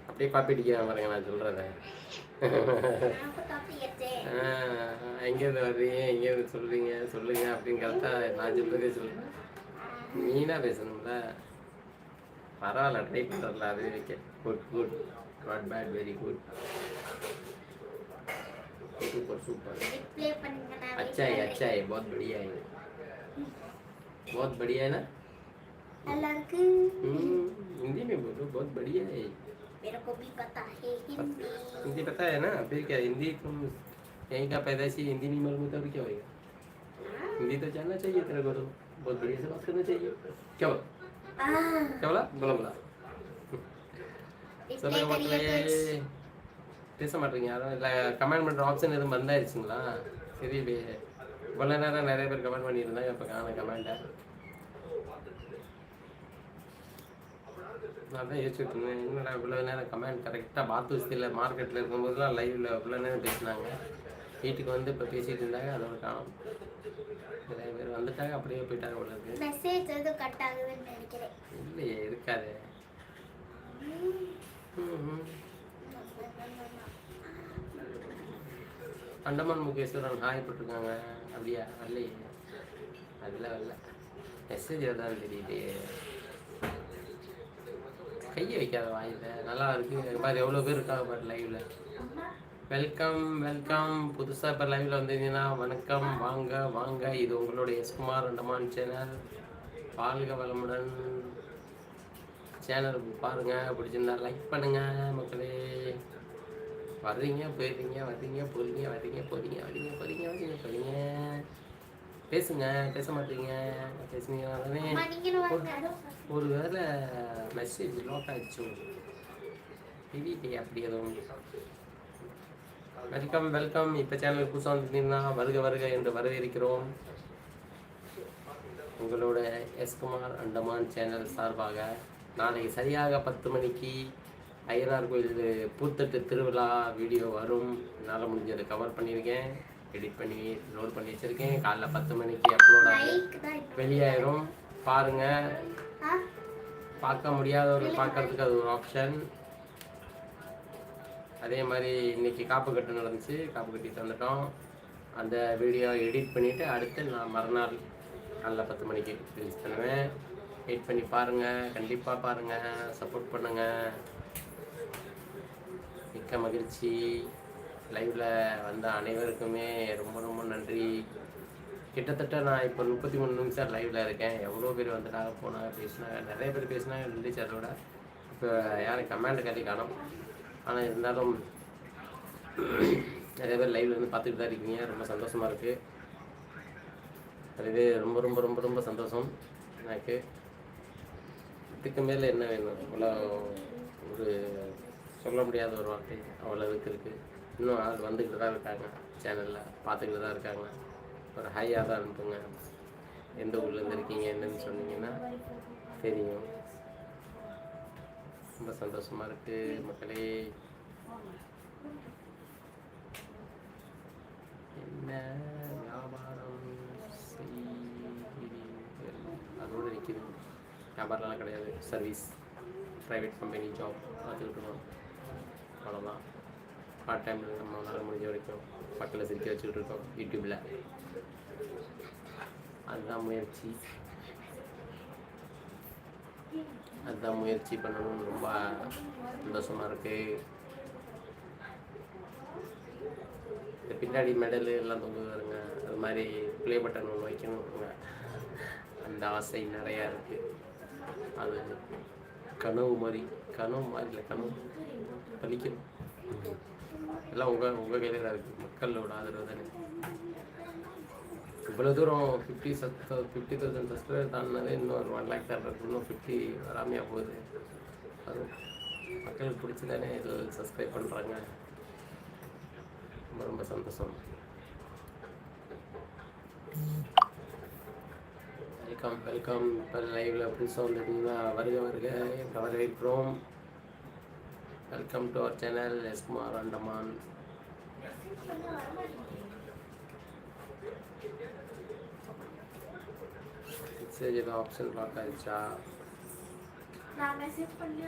அப்படியே காப்பி அடிக்கிறேன் பாருங்க நான் சொல்கிறத. எங்கேருந்து வர்றீங்க, எங்கேருந்து சொல்லுங்க அப்படின்னு கரெக்டாக நான் சொல்கிறதே சொல்கிறேன். நீனாக பேசணும்ல. பரவாயில்ல, ட்ரை பண்ணுறல, அது okay. Good, not bad, very good, super. अच्छा है, बहुत बढ़िया है, बहुत बढ़िया है ना. हिंदी में बोलो, बहुत बढ़िया है. मेरे को भी पता है हिंदी पता है ना. फिर क्या हिंदी, तुम यहीं का पैदाइशी हिंदी नहीं मालूम तो क्या होगा. हिंदी तो जानना चाहिए तेरे को, तो बहुत बढ़िया से बात करना चाहिए. क्या बोला சொல்லுங்க மக்களே. பேச மாட்டேங்க யாரும். இல்லை கமெண்ட் பண்ணுற ஆப்ஷன் எதுவும் வந்தாயிருச்சுங்களா தெரியலையே. இவ்வளோ நேரம் நிறைய பேர் கமெண்ட் பண்ணியிருந்தாங்க, இப்போ காண கமெண்ட்டை. நான் தான் யோசிச்சுட்டு இருந்தேன், என்னடா இவ்வளோ நேரம் கமெண்ட் கரெக்டாக பார்த்து வசதியில் மார்க்கெட்டில் இருக்கும்போதுலாம் லைவில் இவ்வளோ நேரம் பேசினாங்க. வீட்டுக்கு வந்து இப்போ பேசிகிட்டு இருந்தாங்க, அதோட காணும். நிறைய பேர் வந்துட்டாங்க, அப்படியே போயிட்டாங்க. இவ்வளோ மெசேஜ் எதுவும் கட் ஆகுதுன்னு நினைக்கிறேன். இல்லையே, இருக்காது. அண்டமான் முகேஸ்வரன் ஹாய் போட்டிருக்காங்க. அப்படியா? வரலையே, அதில் வரல. மெசேஜ் தான் தெரியுது. கையை வைக்காத வாயில். நல்லா இருக்கு பாரு, எவ்வளோ பேர் இருக்காங்க பாரு லைவ்ல. வெல்கம். புதுசாக இப்போ லைவ்ல வந்தீங்கன்னா வணக்கம், வாங்க. இது உங்களுடைய எஸ்குமார் அண்டமான் சேனல். வாழ்க வளமுடன். சேனல் பாருங்கள், பிடிச்சிருந்தா லைக் பண்ணுங்கள் மக்களே. வர்றீங்க போயிடுறீங்க, போகிறீங்க. பேசுங்க, பேச மாட்டீங்க. பேசுனீங்க ஒரு வேளை மெசேஜ் லாக் ஆகிடுச்சு. தெரியலையே அப்படி எதுவும். வெல்கம். இப்போ சேனலுக்கு புதுசாக வந்துட்டீங்கன்னா வருக என்று வரவேற்கிறோம். உங்களோட எஸ்குமார் அண்டமான் சேனல் சார்பாக நாளைக்கு சரியாக 10 மணிக்கு ஐயனார் கோயில் பூத்தட்டு திருவிழா வீடியோ வரும். என்னால் முடிஞ்சதை கவர் பண்ணியிருக்கேன், எடிட் பண்ணி லோட் பண்ணி வச்சுருக்கேன். காலைல 10 மணிக்கு அப்லோட் ஆகி வெளியாயிரும். பாருங்கள். பார்க்க முடியாதவர்கள் பார்க்கறதுக்கு அது ஒரு ஆப்ஷன். அதே மாதிரி இன்றைக்கி காப்பு கட்டு நடந்துச்சு, காப்பு கட்டிட்டு வந்துட்டோம். அந்த வீடியோ எடிட் பண்ணிவிட்டு அடுத்து நான் மறுநாள் காலைல 10 மணிக்கு ரிலீஸ் பண்ணுவேன். வெயிட் பண்ணி பாருங்கள், கண்டிப்பாக பாருங்கள், சப்போர்ட் பண்ணுங்கள். மிக்க மகிழ்ச்சி. லைவில் வந்த அனைவருக்குமே ரொம்ப நன்றி. கிட்டத்தட்ட நான் இப்போ 33 நிமிஷம் லைவில் இருக்கேன். எவ்வளோ பேர் வந்துட்டாங்க, போனாங்க, பேசினாங்க. நிறைய பேர் பேசினாங்க இருந்துச்சு. அதோட இப்போ யாரும் கமெண்ட் கட்டி காணும். ஆனால் இருந்தாலும் நிறைய பேர் லைவில் வந்து பார்த்துக்கிட்டு தான் இருக்கீங்க. ரொம்ப சந்தோஷமாக இருக்குது. அதுவே ரொம்ப சந்தோஷம் எனக்கு. இதுக்கு மேலே என்ன வேணும்? அவ்வளோ ஒரு சொல்ல முடியாத ஒரு வார்த்தை, அவ்வளோ இருக்குது. இன்னும் ஆள் வந்துக்கிட்டு தான் இருக்காங்க, சேனலில் பார்த்துக்கிட்டு தான் இருக்காங்க. ஒரு ஹையாக தான் அனுப்புங்க. எந்த ஊர்லேருந்து இருக்கீங்க என்னன்னு சொன்னீங்கன்னா தெரியும். ரொம்ப சந்தோஷமாக இருக்குது மக்களே. என்ன வியாபாரம் அதோடு நிற்கிது. வியாபாரம்லாம் கிடையாது, சர்வீஸ், ப்ரைவேட் கம்பெனி ஜாப் பார்த்துக்கிட்டுருக்கோம். அவ்வளோதான். பார்ட் டைமில் நம்மளால் முடிஞ்ச வரைக்கும் மக்களை சிரிக்க வச்சுக்கிட்டு இருக்கோம் யூடியூப்பில். அதுதான் முயற்சி பண்ணணும்னு ரொம்ப சந்தோஷமாக இருக்குது. இந்த பின்னாடி மெடலு எல்லாம் தொங்கு வருங்க, அது மாதிரி ப்ளே பட்டன் ஒன்று வைக்கணுங்க. அந்த ஆசை நிறையா இருக்குது. அது கனவு மாதிரி இல்லை, கனவு பலிக்கணும். எல்லாம் உங்கள் கையில் தான் இருக்குது. மக்களோட ஆதரவு தானே. இவ்வளோ தூரம் 50,000 சப்ஸ்கிரைபர் தாண்டினதே இன்னும் ஒரு 1 lakh தான் இருக்குது. இன்னும் 50 வராமையாக போகுது. அது மக்களுக்கு பிடிச்சி தானே இது சப்ஸ்கிரைப் பண்ணுறாங்க. ரொம்ப சந்தோஷம். வெல்கம். இப்போ லைவில் புதுசாக வந்துட்டீங்கன்னா வருக என்று வரவேற்கிறோம். Welcome to our channel எஸ்குமார் Andaman. Message ஏதோ ஆப்ஷன் லாக் ஆயிடுச்சா? நான் மெசேஜ் பண்ணி